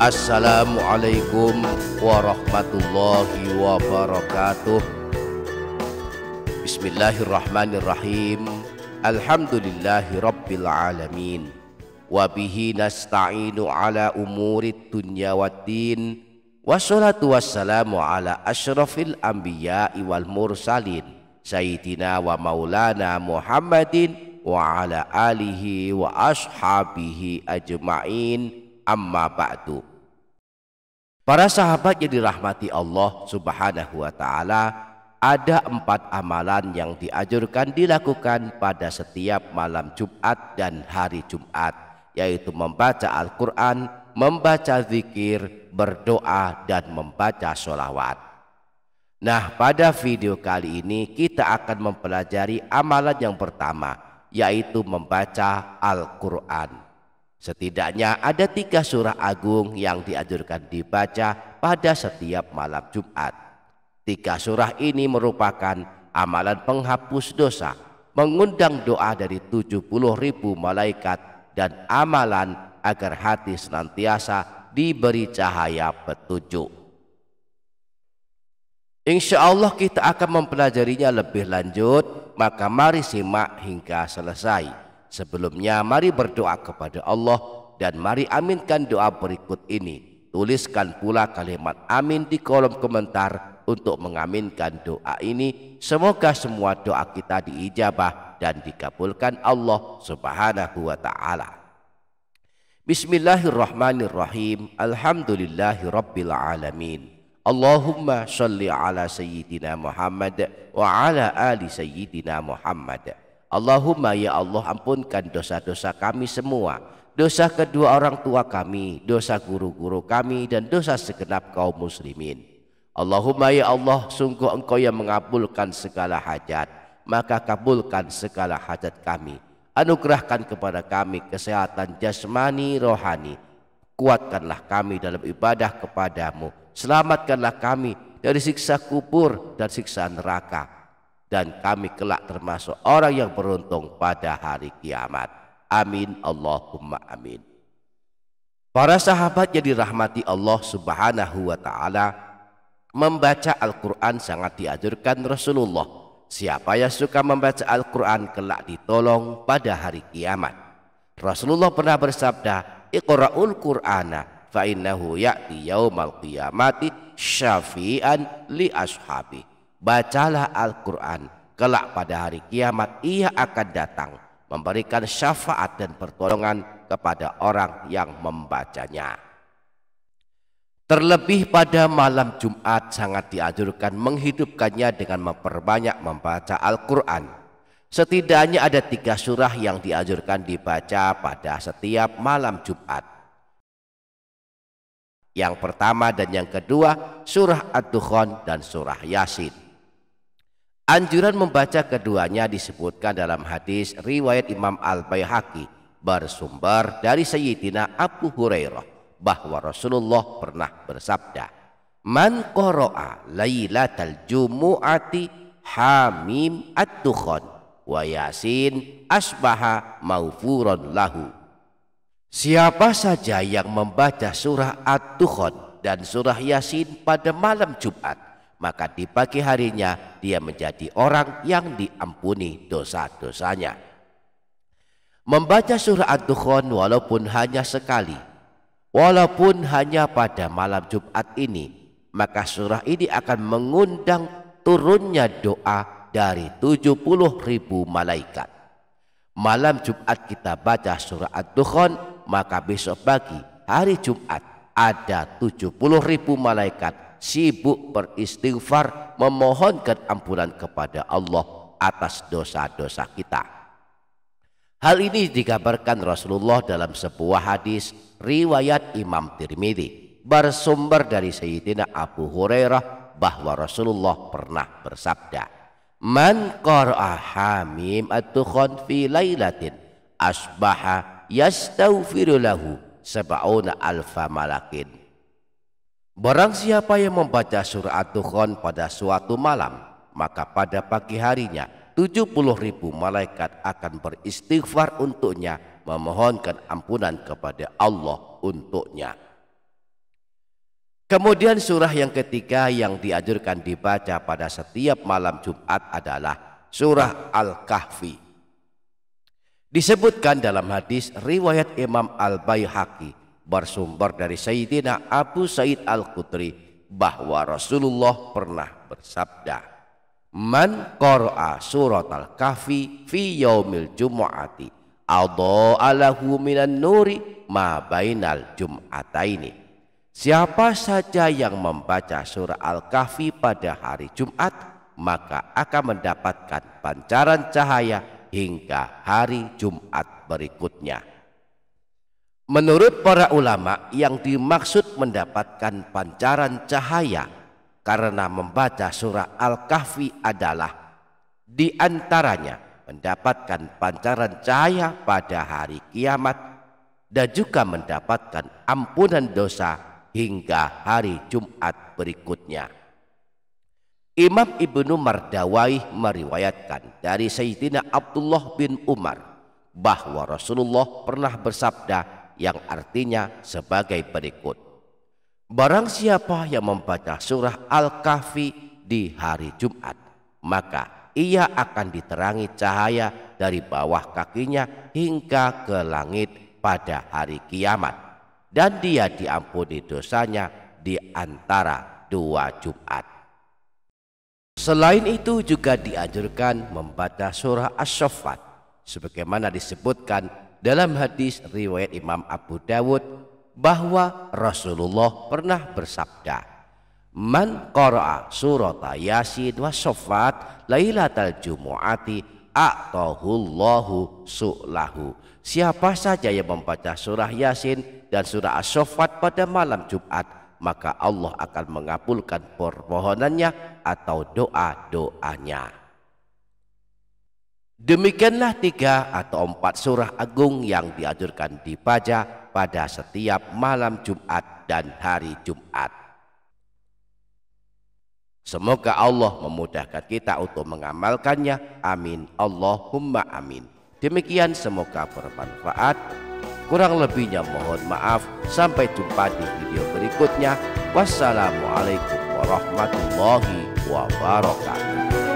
Assalamualaikum warahmatullahi wabarakatuh. Bismillahirrahmanirrahim. Alhamdulillahi rabbil alamin. Wabihi nasta'inu ala umurid dunya waddin. Wassalatu wassalamu ala ashrafil anbiya'i wal mursalin Sayyidina wa maulana Muhammadin wa ala alihi wa ashabihi ajma'in. Amma ba'du. Para sahabat yang dirahmati Allah Subhanahu wa ta'ala, ada 4 amalan yang dianjurkan dilakukan pada setiap malam Jumat dan hari Jumat, yaitu membaca Al-Quran, membaca zikir, berdoa, dan membaca sholawat. Nah, pada video kali ini kita akan mempelajari amalan yang pertama, yaitu membaca Al-Quran. Setidaknya ada 3 surah agung yang dianjurkan dibaca pada setiap malam Jumat. 3 surah ini merupakan amalan penghapus dosa, mengundang doa dari 70.000 malaikat, dan amalan agar hati senantiasa diberi cahaya petunjuk. Insya Allah kita akan mempelajarinya lebih lanjut, maka mari simak hingga selesai. Sebelumnya mari berdoa kepada Allah dan mari aminkan doa berikut ini. Tuliskan pula kalimat amin di kolom komentar untuk mengaminkan doa ini. Semoga semua doa kita diijabah dan dikabulkan Allah Subhanahu wa ta'ala. Bismillahirrahmanirrahim. Alhamdulillahi rabbil alamin. Allahumma sholli ala sayyidina Muhammad wa ala ali sayyidina Muhammad. Allahumma ya Allah, ampunkan dosa-dosa kami semua, dosa kedua orang tua kami, dosa guru-guru kami, dan dosa segenap kaum muslimin. Allahumma ya Allah, sungguh Engkau yang mengabulkan segala hajat, maka kabulkan segala hajat kami. Anugerahkan kepada kami kesehatan jasmani rohani, kuatkanlah kami dalam ibadah kepadamu, selamatkanlah kami dari siksa kubur dan siksa neraka, dan kami kelak termasuk orang yang beruntung pada hari kiamat. Amin Allahumma amin. Para sahabat yang dirahmati Allah Subhanahu wa ta'ala, membaca Al-Quran sangat dianjurkan Rasulullah. Siapa yang suka membaca Al-Quran kelak ditolong pada hari kiamat. Rasulullah pernah bersabda, Iqra'ul Qur'ana fa innahu ya'ti yaumal qiyamati syafi'an li ashabi. Bacalah Al-Quran, kelak pada hari kiamat ia akan datang memberikan syafaat dan pertolongan kepada orang yang membacanya. Terlebih pada malam Jumat sangat dianjurkan menghidupkannya dengan memperbanyak membaca Al-Quran. Setidaknya ada 3 surah yang dianjurkan dibaca pada setiap malam Jumat. Yang pertama dan yang kedua surah Ad-Dukhan dan surah Yasin. Anjuran membaca keduanya disebutkan dalam hadis riwayat Imam Al-Baihaqi bersumber dari Sayyidina Abu Hurairah bahwa Rasulullah pernah bersabda, Man qara'a lailatal jumu'ati hamim ad-dukhan wa yasin asbaha maufuran lahu. Siapa saja yang membaca surah Ad-Dukhan dan surah Yasin pada malam Jumat, maka di pagi harinya dia menjadi orang yang diampuni dosa-dosanya. Membaca surah Ad-Dukhan walaupun hanya sekali, walaupun hanya pada malam Jumat ini, maka surah ini akan mengundang turunnya doa dari 70.000 malaikat. Malam Jumat kita baca surah Ad-Dukhan, maka besok pagi hari Jumat ada 70.000 malaikat sibuk beristighfar memohonkan ampunan kepada Allah atas dosa-dosa kita. Hal ini dikabarkan Rasulullah dalam sebuah hadis riwayat Imam Tirmidzi bersumber dari Sayyidina Abu Hurairah bahwa Rasulullah pernah bersabda, Man qara'a hamim ad-dukhan fi lailatin asbaha yastaghfiru lahu sab'una alfa malakin. Barang siapa yang membaca surah Ad-Dukhan pada suatu malam, maka pada pagi harinya 70.000 malaikat akan beristighfar untuknya, memohonkan ampunan kepada Allah untuknya. Kemudian surah yang ketiga yang dianjurkan dibaca pada setiap malam Jumat adalah surah Al-Kahfi. Disebutkan dalam hadis riwayat Imam Al-Baihaqi bersumber dari Sayyidina Abu Sa'id Al-Khudri bahwa Rasulullah pernah bersabda, "Man qara'a surat Al-Kahfi fi yaumil jumu'ati adha'a lahu minan nuri ma bainal jum'ataini." Siapa saja yang membaca surah Al-Kahfi pada hari Jumat, maka akan mendapatkan pancaran cahaya hingga hari Jumat berikutnya. Menurut para ulama, yang dimaksud mendapatkan pancaran cahaya karena membaca surah Al-Kahfi adalah di antaranya mendapatkan pancaran cahaya pada hari kiamat dan juga mendapatkan ampunan dosa hingga hari Jumat berikutnya. Imam Ibnu Mardawaih meriwayatkan dari Sayyidina Abdullah bin Umar bahwa Rasulullah pernah bersabda yang artinya sebagai berikut, "Barang siapa yang membaca surah Al-Kahfi di hari Jumat, maka ia akan diterangi cahaya dari bawah kakinya hingga ke langit pada hari kiamat. Dan dia diampuni dosanya di antara dua Jumat." Selain itu juga dianjurkan membaca surah As-Saffat sebagaimana disebutkan dalam hadis riwayat Imam Abu Dawud bahwa Rasulullah pernah bersabda, "Man qara'a surat Yasin wa Saffat lailatal jumu'ati a'tahullahu su'lahu." Siapa saja yang membaca surah Yasin dan surah As-Saffat pada malam Jumat, maka Allah akan mengabulkan permohonannya atau doa-doanya. Demikianlah 3 atau 4 surah agung yang dianjurkan dibaca pada setiap malam Jumat dan hari Jumat. Semoga Allah memudahkan kita untuk mengamalkannya. Amin. Allahumma amin. Demikian, semoga bermanfaat. Kurang lebihnya mohon maaf. Sampai jumpa di video berikutnya. Wassalamualaikum warahmatullahi wabarakatuh.